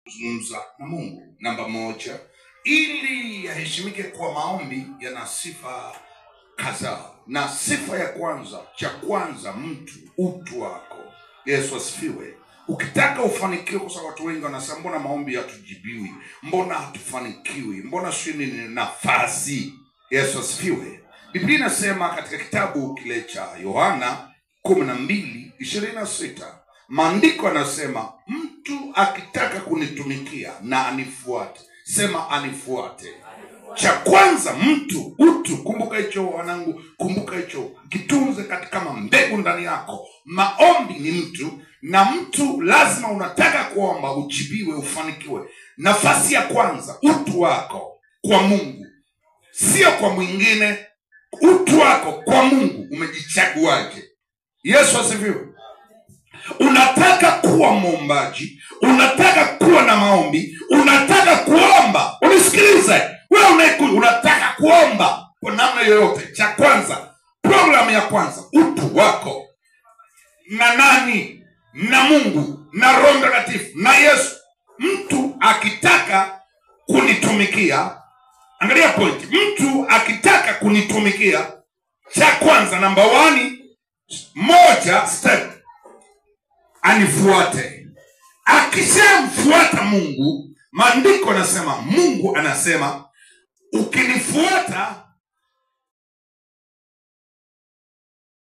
Kuzungumza na Mungu. Namba moja, ili yaheshimike kwa maombi yana sifa kadhaa. Na sifa ya kwanza, cha kwanza, utu wako. Yesu asifiwe. Ukitaka ufanikiwe, kwa sababu watu wengi wanasema mbona maombi hatujibiwi, mbona hatufanikiwi, mbona shini ni nafasi. Yesu asifiwe. Biblia inasema katika kitabu kile cha Yohana 12:26, maandiko yanasema mtu akitaka kunitumikia na anifuate. Sema anifuate. Cha kwanza utu. Kumbuka hicho wanangu, kumbuka hicho. Kitunze kama mbegu ndani yako. Maombi ni mtu, na mtu lazima unataka kuomba ujibiwe, ufanikiwe. Nafasi ya kwanza, utu wako kwa Mungu, sio kwa mwingine. Utu wako kwa Mungu, umejichaguaje? Yesu asifiwe. Unataka kuwa muombaji, unataka kuwa na maombi, unataka kuomba. Unisikilize, wewe unataka kuomba kwa namna yoyote. Cha kwanza, programu ya kwanza, utu wako na nani? Na Mungu, na Roho Mtakatifu, na Yesu. Mtu akitaka kunitumikia, angalia point. Mtu akitaka kunitumikia, cha kwanza, namba 1 step, anifuate. Akishamfuata Mungu, maandiko yanasema, Mungu anasema ukinifuata